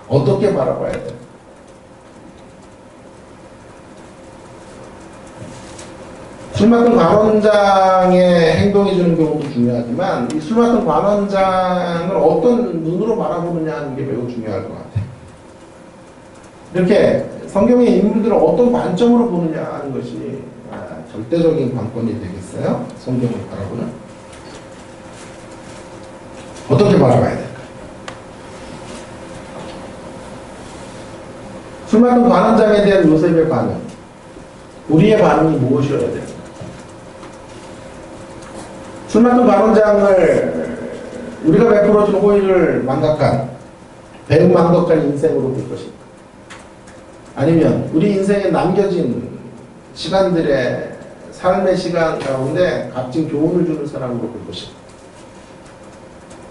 어떻게 바라봐야 돼요? 술 맡은 관원장의 행동이 주는 경우도 중요하지만 이 술 맡은 관원장을 어떤 눈으로 바라보느냐 하는 게 매우 중요할 것 같아요. 이렇게 성경의 인물들을 어떤 관점으로 보느냐 하는 것이 절대적인 관건이 되겠어요? 성경을 바라보는. 어떻게 바라봐야 될까요? 술 맡은 관원장에 대한 요셉의 반응, 우리의 반응이 무엇이어야 될까요? 술 맡은 관원장을 우리가 베풀어준 호의를 망각한 배은망덕한 인생으로 볼 것인가? 아니면 우리 인생에 남겨진 시간들의 삶의 시간 가운데 값진 교훈을 주는 사람으로 볼 것인가?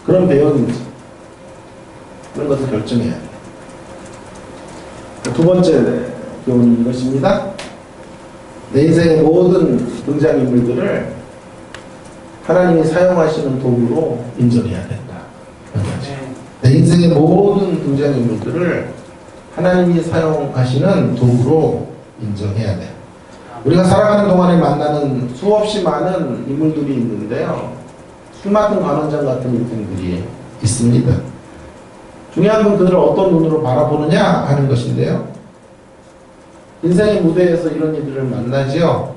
그런 배역인지 그런 것을 결정해야 해요. 두 번째 교훈이 이것입니다. 내 인생의 모든 등장인물들을 하나님이 사용하시는 도구로 인정해야 된다. 내 인생의 모든 등장인물들을 하나님이 사용하시는 도구로 인정해야 돼. 우리가 살아가는 동안에 만나는 수없이 많은 인물들이 있는데요. 술 맡은 관원장 같은 인생들이 있습니다. 중요한 건 그들을 어떤 눈으로 바라보느냐 하는 것인데요. 인생의 무대에서 이런 이들을 만나지요.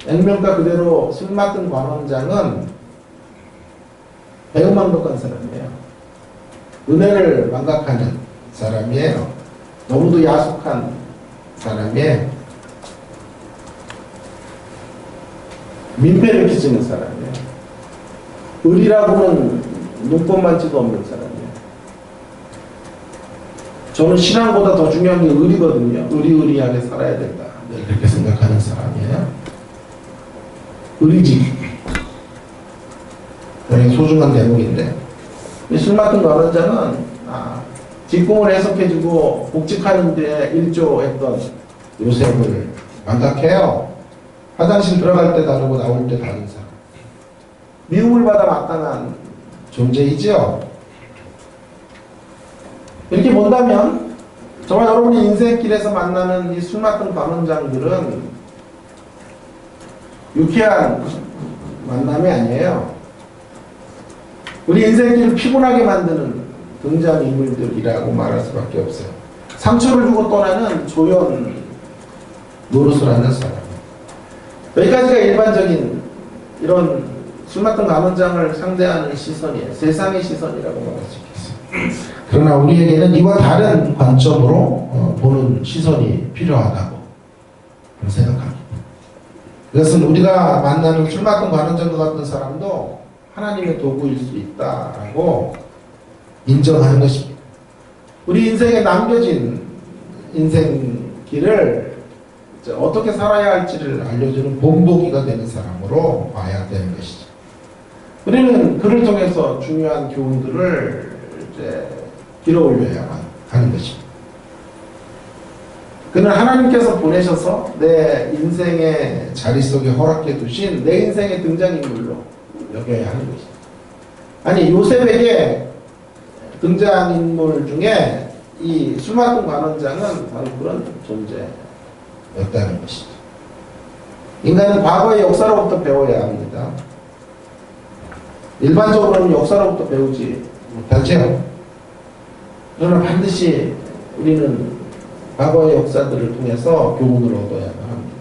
액면가 그대로 술 맡은 관원장은 배은망덕한 사람이에요. 은혜를 망각하는 사람이에요. 너무도 야속한 사람이에요. 민폐를 끼치는 사람이에요. 의리라고는 눈꼽만치도 없는 사람이에요. 저는 신앙보다 더 중요한 게 의리거든요. 의리하게 살아야 된다. 이렇게 생각하는 사람이에요. 의리직. 굉장히 소중한 대목인데, 이 술 맡은 관원장은 직공을 해석해주고 복직하는 데 일조했던 요셉을 망각해요. 화장실 들어갈 때 다르고 나올 때 다른 사람. 미움을 받아 마땅한 존재이지요. 이렇게 본다면 정말 여러분이 인생길에서 만나는 이 술 맡은 관원장들은 유쾌한 만남이 아니에요. 우리 인생길을 피곤하게 만드는 등장인물들이라고 말할 수밖에 없어요. 상처를 주고 떠나는 조연 노릇을 하는 사람. 여기까지가 일반적인 이런 술 맡은 관원장을 상대하는 시선이에요. 세상의 시선이라고 말할 수 있겠어요. 그러나 우리에게는 이와 다른 관점으로 보는 시선이 필요하다고 생각합니다. 그것은 우리가 만나는 술 맡은 관원장과 같은 사람도 하나님의 도구일 수 있다라고 인정하는 것입니다. 우리 인생에 남겨진 인생길을 어떻게 살아야 할지를 알려주는 본보기가 되는 사람으로 봐야 되는 것이죠. 우리는 그를 통해서 중요한 교훈들을 길어 올려야만 하는 것입니다. 그는 하나님께서 보내셔서 내 인생의 자리 속에 허락해 두신 내 인생의 등장인물로 여겨야 하는 것이다. 아니, 요셉에게 등장인물 중에 이 술 맡은 관원장은 바로 그런 존재였다는 것이죠. 인간은 과거의 역사로부터 배워야 합니다. 일반적으로는 역사로부터 배우지 못하죠. 그러나 반드시 우리는 과거의 역사들을 통해서 교훈을 얻어야만 합니다.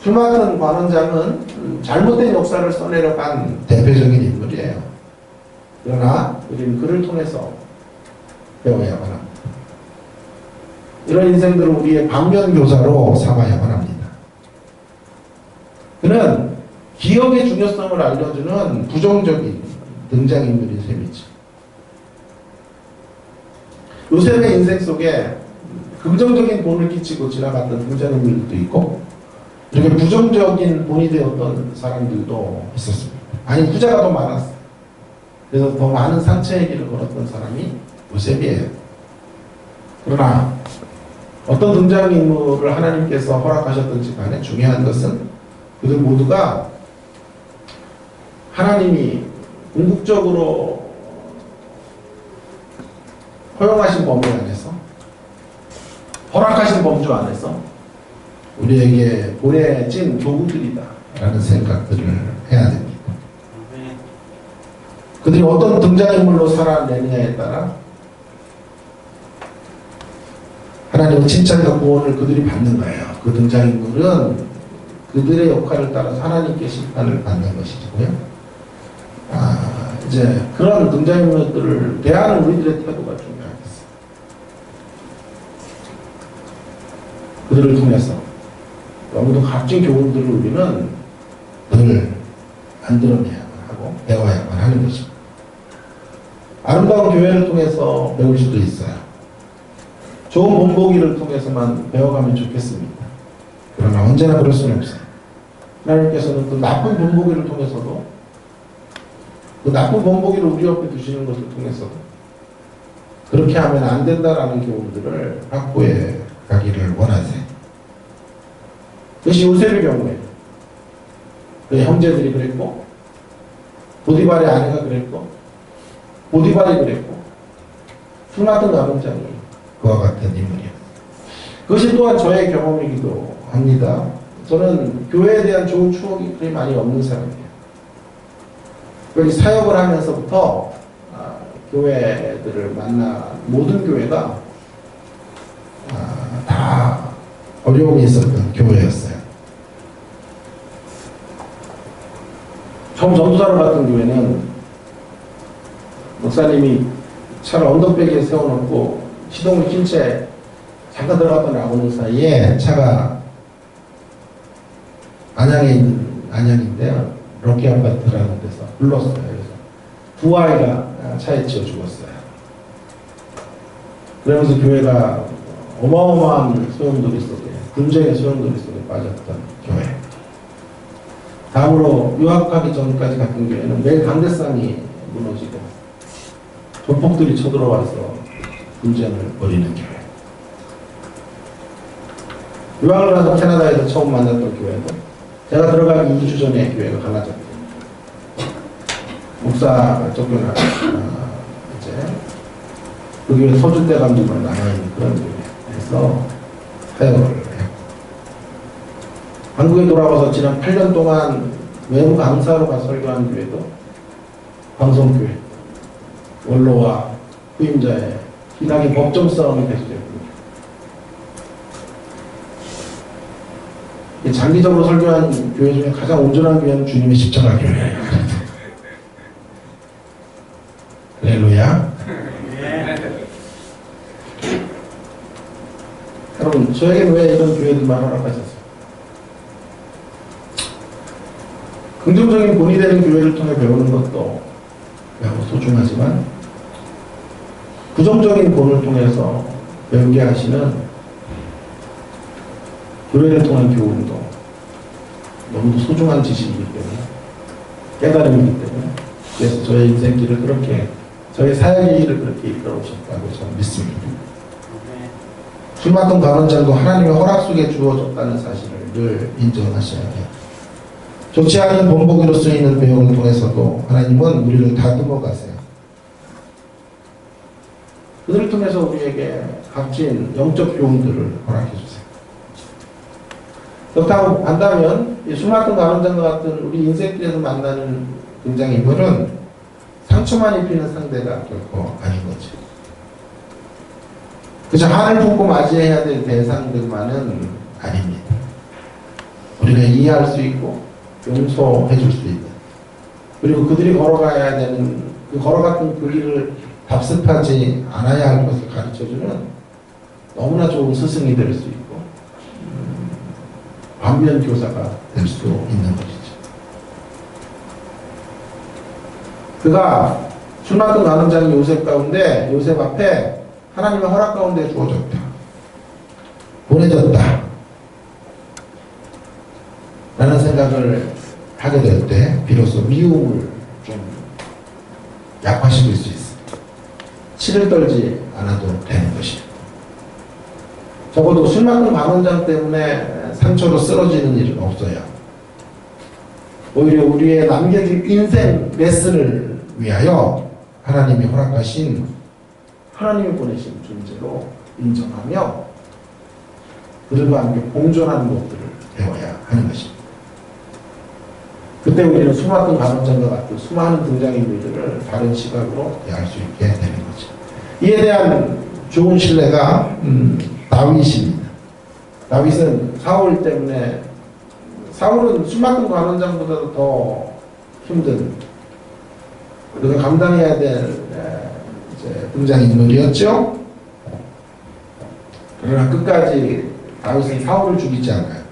술 맡은 관원장은 잘못된 역사를 써내려간 대표적인 인물이에요. 그러나 우리는 그를 통해서 배워야만 합니다. 이런 인생들을 우리의 방면교사로 삼아야만 합니다. 그는 기억의 중요성을 알려주는 부정적인 등장인물인 셈이죠. 요셉의 인생 속에 긍정적인 본을 끼치고 지나갔던 등장인물들도 있고, 이렇게 부정적인 본이 되었던 사람들도 있었습니다. 아니, 부자가 더 많았어요. 그래서 더 많은 상처의 길을 걸었던 사람이 요셉이에요. 그러나 어떤 등장인물을 하나님께서 허락하셨든지 간에 중요한 것은 그들 모두가 하나님이 궁극적으로 허용하신 범위 안에서, 허락하신 범주 안에서 우리에게 보내진 교구들이다 라는 생각들을 해야 됩니다. 그들이 어떤 등장인물로 살아내느냐에 따라 하나님은 칭찬과 구원을 그들이 받는 거예요. 그 등장인물은 그들의 역할을 따라서 하나님께 심판을 받는 것이고요. 이제 그런 등장인물들을 대하는 우리들의 태도가 중요하겠어요. 그들을 통해서 너무도 값진 교훈들을 우리는 늘 만들어내야만 하고 배워야만 하는 것입니다. 아름다운 교회를 통해서 배울 수도 있어요. 좋은 본보기를 통해서만 배워가면 좋겠습니다. 그러나 언제나 그럴 수는 없어요. 하나님께서는 또 나쁜 본보기를 통해서도, 그 나쁜 본보기를 우리 옆에 두시는 것을 통해서도 그렇게 하면 안 된다라는 교훈들을 확보해 가기를 원하세요. 그것이 요셉의 경우에 그 형제들이 그랬고, 보디발의 아내가 그랬고, 보디발이 그랬고, 술 맡은 관원장이 그와 같은 인물이에요. 그것이 또한 저의 경험이기도 합니다. 저는 교회에 대한 좋은 추억이 그리 많이 없는 사람이에요. 그래서 사역을 하면서부터 교회들을 만나, 모든 교회가 다 어려움이 있었던 교회였어요. 처음 전도사를 갔던 교회는 목사님이 차를 언덕배기에 세워놓고 시동을 킨 채 잠깐 들어갔다 나오는 사이에 차가 안양에 있는, 안양인데요, 럭키 아파트라는 데서 불렀어요. 그래서 두 아이가 차에 치여 죽었어요. 그러면서 교회가 어마어마한 소용돌이 속에, 분쟁의 소용돌이 속에 빠졌던 교회. 다음으로 유학하기 전까지 갔던 교회는 매일 강대상이 무너지고 조폭들이 쳐들어와서 분쟁을 벌이는 교회. 유학을 가서 캐나다에서 처음 만났던 교회도 제가 들어가기 2주 전에 교회가 갈라졌고, 목사가 쫓겨나 이제 그 교회 소주대 감독으로 남아있는 그런 교회에서 사역을 해요. 한국에 돌아와서 지난 8년 동안 외부 강사로 가서 설교한 교회도 방송교회, 원로와 후임자의 기나긴 법정 싸움이 계속됐습니다. 장기적으로 설교한 교회 중에 가장 온전한 교회는 주님의 십자가 교회예요. 할렐루야. 여러분, 저에게는 왜 이런 교회들만 허락하셨어요? 긍정적인 본이 되는 교회를 통해 배우는 것도 매우 소중하지만, 부정적인 본을 통해서 배우게 하시는 교회를 통한 교훈도 너무도 소중한 지식이기 때문에, 깨달음이기 때문에, 그래서 저의 인생길을 그렇게, 저의 사역의 길을 그렇게 이끌어 오셨다고 저는 믿습니다. 술 맡은 간원장도 하나님의 허락 속에 주어졌다는 사실을 늘 인정하셔야 해요. 좋지 않은 본보기로 쓰이는 배역을 통해서도 하나님은 우리를 다듬어 가세요. 그들을 통해서 우리에게 값진 영적 교훈들을 허락해 주세요. 그렇다고 한다면 술 맡은 간원장과 같은 우리 인생길에서 만나는 등장인물은 상처만 입히는 상대가 결코 아닌 거죠. 그저 한을 품고 맞이해야 될 대상들만은 아닙니다. 우리가 이해할 수 있고 용서해 줄 수 있는, 그리고 그들이 걸어가야 되는 걸어갔던 그 길을 답습하지 않아야 할 것을 가르쳐주는 너무나 좋은 스승이 될 수 있고 반면 교사가 될 수 있는 것이죠. 그가 술 맡은 간원장이 요셉 가운데, 요셉 앞에 하나님의 허락 가운데 주어졌다, 보내졌다 라는 생각을 하게 될 때 비로소 미움을 좀 약화시킬 수 있습니다. 치를 떨지 않아도 되는 것이죠. 적어도 술 맡은 간원장 때문에 상처로 쓰러지는 일은 없어요. 오히려 우리의 남겨진 인생 레슨을 위하여 하나님이 허락하신, 하나님이 보내신 존재로 인정하며 그들과 함께 공존하는 것들을 배워야 하는 것입니다. 그때 우리는 술 맡은 간원장과 같은 수많은 등장인물들을 다른 시각으로 대할 수 있게 되는 거죠. 이에 대한 좋은 신뢰가 다윗입니다. 다윗은 사울 때문에, 사울은 술 맡은 간원장보다도 더 힘든, 우리가 감당해야 될 등장인물이었죠. 그러나 끝까지 다윗은 사울을 죽이지 않아요.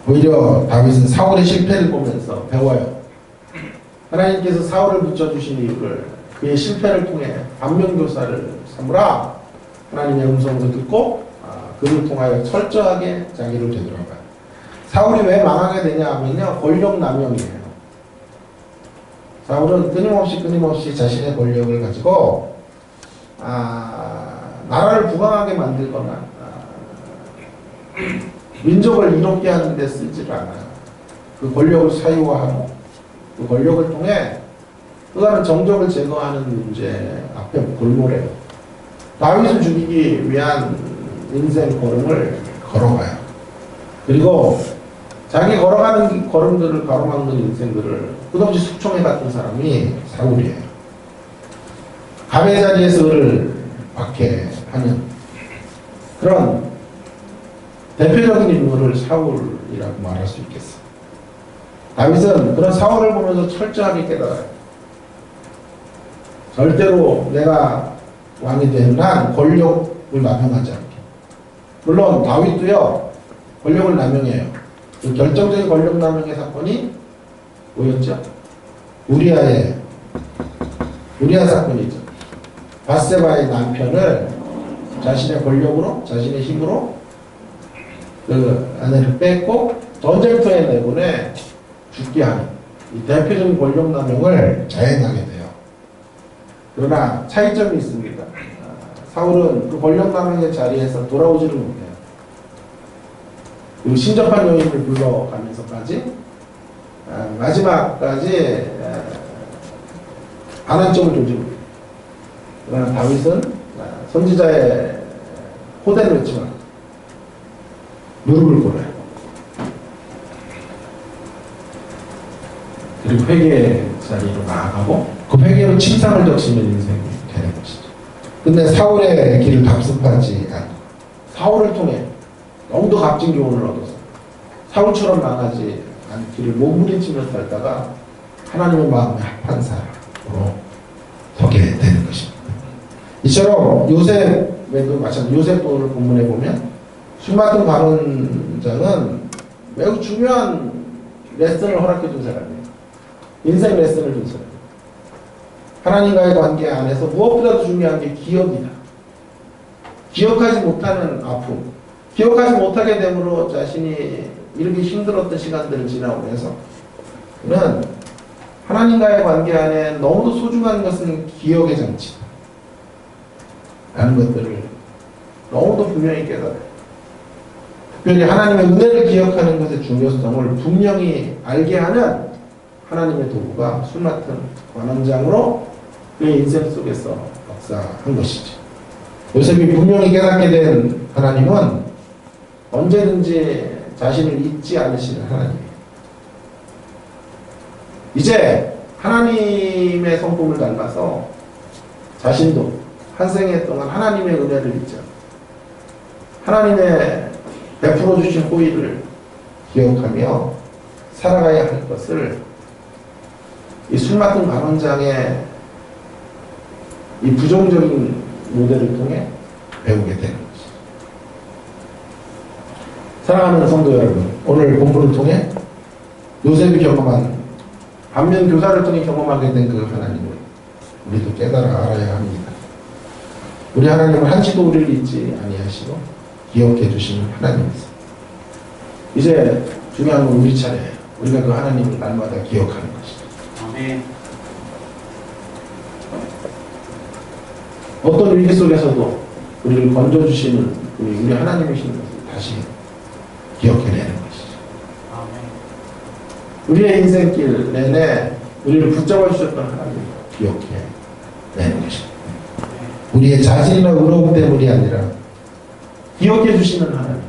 오히려 다윗은 사울의 실패를 보면서 배워요. 하나님께서 사울을 붙여주신 이유를 그의 실패를 통해 반면교사를 삼으라 하나님의 음성을 듣고 그를 통하여 철저하게 자기를 되돌아가요. 사울이 왜 망하게 되냐 하면요, 권력 남용이에요. 사울은 끊임없이 자신의 권력을 가지고 나라를 부강하게 만들거나 민족을 이롭게 하는 데 쓰지를 않아요. 그 권력을 사유화하고 그 권력을 통해 또 다른 정적을 제거하는 문제 앞에 골몰해요. 다윗을 죽이기 위한 인생 걸음을 걸어가요. 그리고 자기 걸어가는 걸음들을 가로막는 인생들을 끝없이 숙청해 갔던 사람이 사울이에요. 감의 자리에서 을을 박해하는 그런 대표적인 인물을 사울이라고 말할 수 있겠어요. 다윗은 그런 사울을 보면서 철저하게 깨달아요. 절대로 내가 왕이 되는 한 권력을 남용하지 않게. 물론 다윗도요, 권력을 남용해요. 그 결정적인 권력 남용의 사건이 뭐였죠? 우리아 사건이죠. 바세바의 남편을 자신의 권력으로, 자신의 힘으로 그 아내를 뺏고 전쟁터에 내보내 죽게 하는 이 대표적인 권력 남용을 자행하게 돼요. 그러나 차이점이 있습니다. 사울은 그 권력 남용의 자리에서 돌아오지를 못해요. 그리고 신접한 여인을 불러가면서까지 마지막까지 반환점을 돌지 못해요. 그러나 다윗은 선지자의 호대를 외치면 무릎을 꿇어요. 그리고 회개의 자리로 나아가고 그 회개로 침상을 적시는 인생이 되는 것이죠. 근데 사울의 길을 답습하지 않고 사울을 통해 너무도 값진 교훈을 얻어서 사울처럼 망하지 않기를 몸부림치면서 살다가 하나님의 마음에 합한 사람으로 서게 되는 것입니다. 이처럼 요셉에도 마찬가지, 요셉도 오늘 본문에 보면 술 맡은 간원장은 매우 중요한 레슨을 허락해 준 사람이에요. 인생 레슨을 준 사람이에요. 하나님과의 관계 안에서 무엇보다도 중요한 게 기억이다. 기억하지 못하는 아픔, 기억하지 못하게 됨으로 자신이 이렇게 힘들었던 시간들을 지나오면서 그는 하나님과의 관계 안에 너무도 소중한 것은 기억의 장치다 라는 것들을 너무도 분명히 깨달아요. 특별히 하나님의 은혜를 기억하는 것의 중요성을 분명히 알게 하는 하나님의 도구가 술 맡은 관원장으로 그의 인생 속에서 역사한 것이죠. 요셉이 분명히 깨닫게 된 하나님은 언제든지 자신을 잊지 않으시는 하나님이에요. 이제 하나님의 성품을 닮아서 자신도 한 생애 동안 하나님의 은혜를 잊지 않고 하나님의 베풀어 주신 호의를 기억하며 살아가야 할 것을 이 술 맡은 관원장의 이 부정적인 모델을 통해 배우게 되는 것이죠. 사랑하는 성도 여러분, 오늘 본문을 통해 요셉이 경험한 반면 교사를 통해 경험하게 된 그 하나님을 우리도 깨달아 알아야 합니다. 우리 하나님은 한시도 우리를 잊지 아니하시고 기억해 주시는 하나님이세요. 이제 중요한 건 우리 차례예요. 우리가 그 하나님을 날마다 기억하는 것이죠. 아멘. 어떤 위기 속에서도 우리를 건져주시는 우리 하나님이신 것을 다시 기억해내는 것이죠. 아멘. 우리의 인생길 내내 우리를 붙잡아 주셨던 하나님을 기억해내는 것입니다. 우리의 자질이나 의로움 때문이 아니라 기억해 주시는 하나님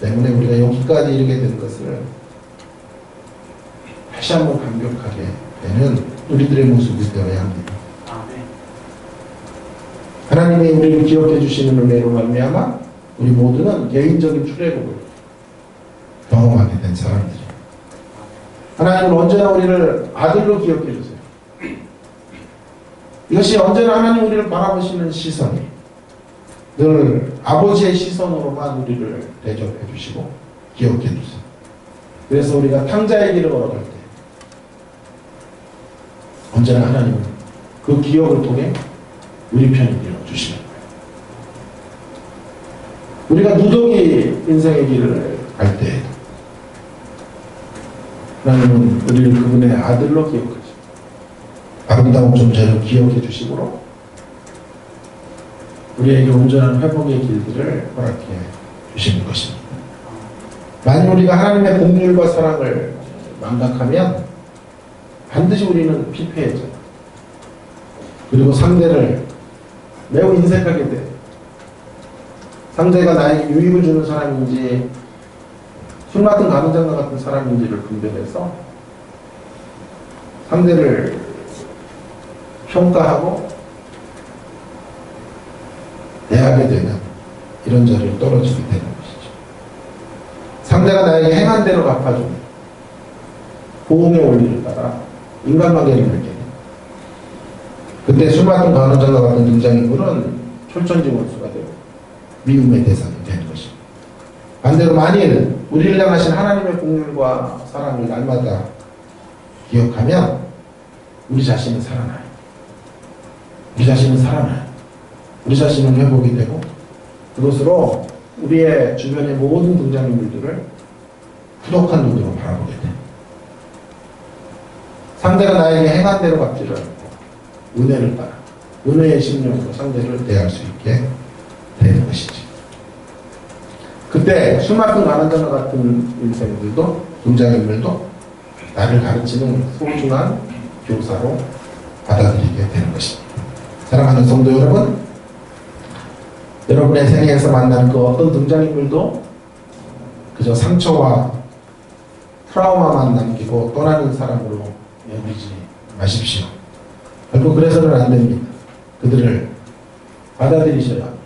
때문에 우리가 여기까지 이르게 된 것을 다시 한번 감격하게 되는 우리들의 모습이 되어야 합니다. 아멘. 하나님이 우리를 기억해 주시는 은혜로 말미암아 우리 모두는 개인적인 출애굽을 경험하게 된 사람들이에요. 하나님은 언제나 우리를 아들로 기억해 주세요. 이것이 언제나 하나님 우리를 바라보시는 시선이 늘 아버지의 시선으로만 우리를 대접해 주시고 기억해 주세요. 그래서 우리가 탕자의 길을 걸어갈 때 언제나 하나님은 그 기억을 통해 우리 편이 되어 주시는 거예요. 우리가 누더기 인생의 길을 갈 때 하나님은 우리를 그분의 아들로 기억하시고 아름다운 존재를 기억해 주시므로 우리에게 온전한 회복의 길들을 허락해 주시는 것입니다. 만일 우리가 하나님의 긍휼과 사랑을 망각하면 반드시 우리는 피폐해져. 그리고 상대를 매우 인색하게 돼. 상대가 나에게 유익을 주는 사람인지 술 맡은 간호장과 같은 사람인지를 분별해서 상대를 평가하고 대하게 되는 이런 자리에 떨어지게 되는 것이죠. 상대가 나에게 행한 대로 갚아주는 호응의 원리를 따라 인간관계를 맺게 됩니다. 그때 술 맡은 간호장과 같은 등장인물은 철천지원수가 되고 미움의 대상이 되는 것입니다. 반대로 만일 우리를 향하신 하나님의 긍휼과 사랑을 날마다 기억하면 우리 자신은 살아나요. 우리 자신은 살아나요. 우리 자신은 회복이 되고 그것으로 우리의 주변의 모든 등장인물들을 후덕한 눈으로 바라보게 돼요. 상대가 나에게 행한 대로 갚지를 않고 은혜를 따라 은혜의 심령으로 상대를 대할 수 있게 되는 것이지. 그때 술 맡은 가난자와 같은 인생들도 등장인물도 나를 가르치는 소중한 교사로 받아들이게 되는 것입니다. 사랑하는 성도 여러분, 여러분의 생애에서 만나는 그 어떤 등장인물도 그저 상처와 트라우마만 남기고 떠나는 사람으로 여기지 마십시오. 결국 그래서는 안 됩니다. 그들을 받아들이셔야 합니다.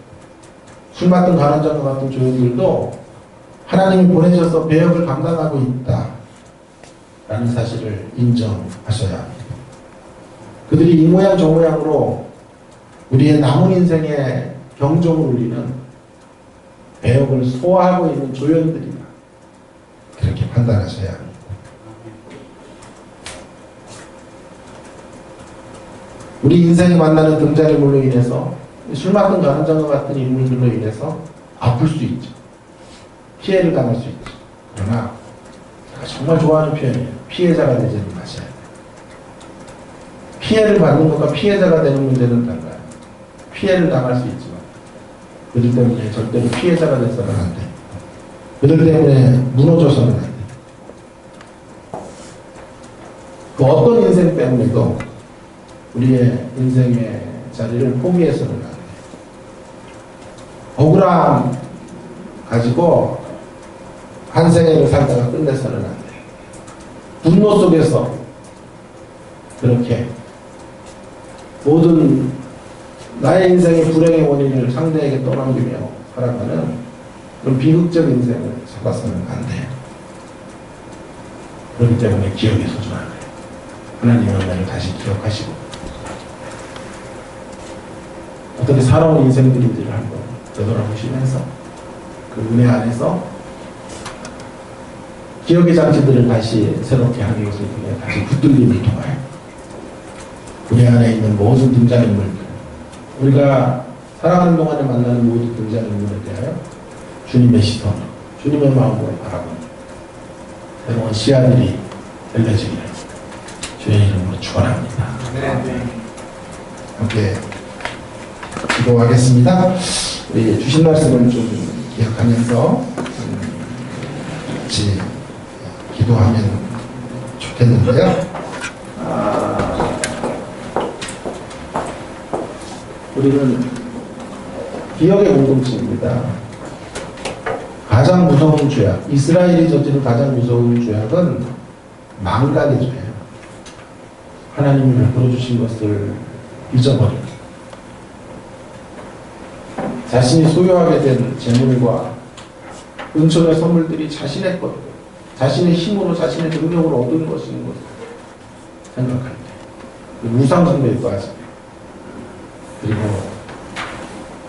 술 맡은 가난자와 같은 조용들도 하나님이 보내셔서 배역을 감당하고 있다 라는 사실을 인정하셔야 합니다. 그들이 이 모양 저 모양으로 우리의 남은 인생에 경종을 울리는 배역을 소화하고 있는 조연들이다, 그렇게 판단하셔야 합니다. 우리 인생에 만나는 등장인물로 인해서 술 맡은 가난자와 같은 인물들로 인해서 아플 수 있죠. 피해를 당할 수 있죠. 그러나 제가 정말 좋아하는 표현이에요. 피해자가 되지 마셔야 돼요. 피해를 받는 것과 피해자가 되는 문제는 달라요. 피해를 당할 수 있지만 그들 때문에 절대로 피해자가 돼서는 안 돼. 그들 때문에 무너져서는 안 돼. 그 어떤 인생 때문에도 우리의 인생의 자리를 포기해서는 안 돼. 억울함 가지고 한 생애를 살다가 끝내서는 안 돼. 분노 속에서 그렇게 모든 나의 인생의 불행의 원인을 상대에게 떠넘기며 살아가는 그런 비극적 인생을 살아서는 안 돼. 그렇기 때문에 기억이 소중한 거예요. 하나님의 은혜를 다시 기억하시고 어떻게 살아온 인생들인지를 한번 되돌아보시면서 그 은혜 안에서 기억의 장치들을 다시 새롭게 하기 위해서 다시 붙들림을 통하여 우리 안에 있는 모든 등장인물들, 우리가 살아가는 동안에 만나는 모든 등장인물에 대하여 주님의 시선, 주님의 마음으로 바라보는 새로운 씨앗들이 열려지기를 주의 이름으로 축원합니다. 함께 기도하겠습니다. 우리 주신 말씀을 좀 기억하면서 같이 기도하면 좋겠는데요. 우리는 기억의 공동체입니다. 가장 무서운 죄악, 이스라엘이 저지른 가장 무서운 죄악은 망각의 죄예요. 하나님이 베풀어 주신 것을 잊어버리고 자신이 소유하게 된 재물과 은총의 선물들이 자신의 것, 자신의 힘으로 자신의 능력으로 얻은 것인 것을 생각할 때 우상숭배에 빠지고, 그리고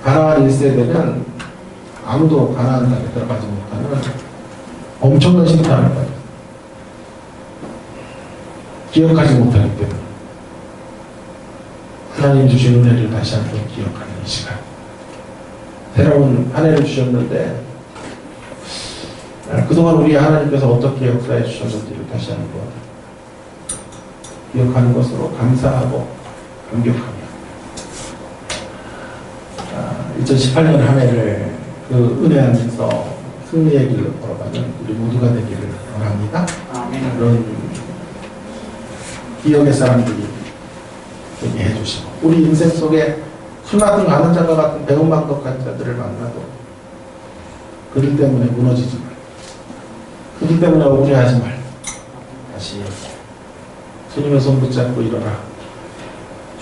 가나안 1세대는 아무도 가나안 땅에 들어가지 못하는 엄청난 심판을 받아요. 기억하지 못하기 때문에 하나님 주신 은혜를 다시 한번 기억하는 이 시간, 새로운 한 해를 주셨는데 그동안 우리 하나님께서 어떻게 역사해 주셨는지를 다시 한번 기억하는 것으로 감사하고 감격하며 2018년 한 해를 그 은혜 안에서 승리의 길로 걸어가는 우리 모두가 되기를 원합니다. 그런 기억의 사람들이 되게 해주시고, 우리 인생 속에 수많은 많은 자가 같은 배은망덕한 자들을 만나도 그들 때문에 무너지지 말고, 그들 때문에 억울해하지 말고 다시 주님의 손 붙잡고 일어나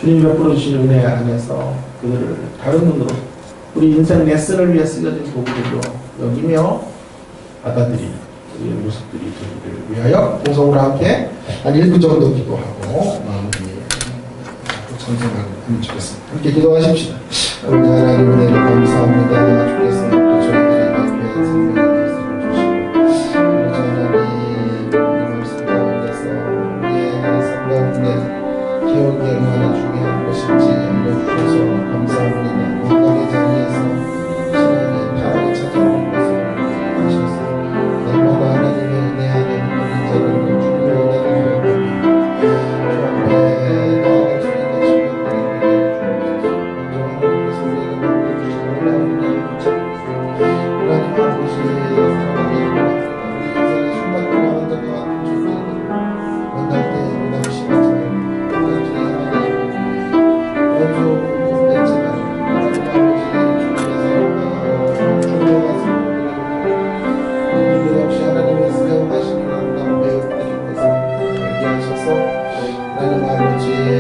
주님이 베풀어 주신 은혜 안에서 그들을 다른 눈으로 우리 인생 레슨을 위해 쓰여진 도구들로 여기며 받아들이는 우리의 모습들이 되기를 위하여 공성으로 함께 한 1분 정도 기도하고 마무리 찬송하면 좋겠습니다. 함께 기도하십시다. 아버지 하나님 은혜를 감사합니다. 주께서 또 저희들의 앞에 생명의 말씀을 주시고 아버지 하나님 이 말씀 가운데서 우리의 삶 가운데 기억이 얼마나 중요한 것인지 알려주셔서 감사합니다. 건강의 자리에서 신앙의 타락이 찾아오는 것을 아셨습니다. 날마다 하나님의 은혜 안에 있는 자를 주님의 은혜를 배웁니다. 주 앞에 나아갈 수 있는 시간들을 먼저 하나님께서 우리에게 만들어주신 놀라운 은혜를 붙잡고 하나님 아버지 사랑이 우리 인생의 숨막혀 가는 자가 같은 존재들 만날 때 우리 시간 잘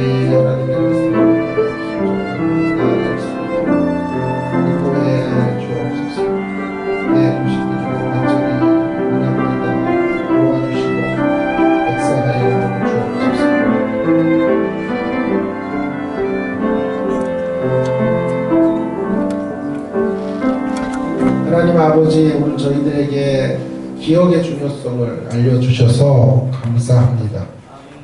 주의 하나님 먼저 하나님 아버지, 오늘 저희들에게 기억의 중요성을 알려주셔서 감사합니다.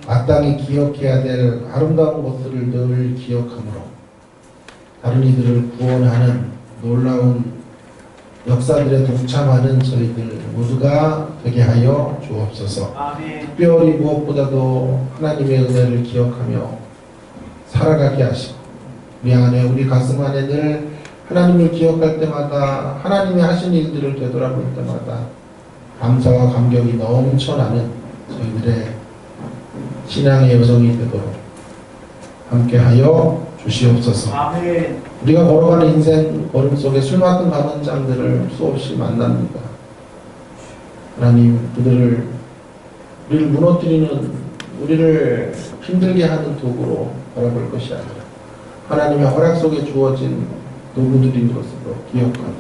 마땅히 기억해야 될 아름다운 것들을 늘 기억함으로 다른 이들을 구원하는 놀라운 역사들에 동참하는 저희들 모두가 되게 하여 주옵소서. 특별히 무엇보다도 하나님의 은혜를 기억하며 살아가게 하시고 우리 안에, 우리 가슴 안에 늘 하나님을 기억할 때마다 하나님이 하신 일들을 되돌아볼 때마다 감사와 감격이 넘쳐나는 저희들의 신앙의 여정이 되도록 함께하여 주시옵소서. 아멘. 우리가 걸어가는 인생 걸음 속에 술 맡은 감언장들을 수없이 만납니다. 하나님, 그들을 우리를 무너뜨리는, 우리를 힘들게 하는 도구로 바라볼 것이 아니라 하나님의 허락 속에 주어진 도구들인 것으로 기억하고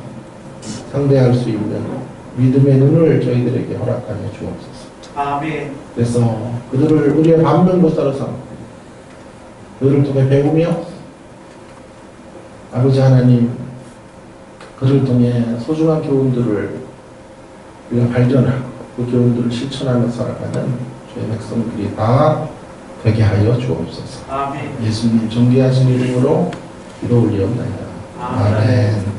상대할 수 있는 믿음의 눈을 저희들에게 허락하여 주옵소서. 아멘. 그래서 그들을 우리의 반면교사로 삼고 그들을 통해 배우며 아버지 하나님, 그를 통해 소중한 교훈들을 우리가 발견하고 그 교훈들을 실천하며 살아가는 저희 백성들이 다 되게 하여 주옵소서. 아멘. 예수님 존귀하신 이름으로 기도 올리옵나이다. 아멘. 아멘.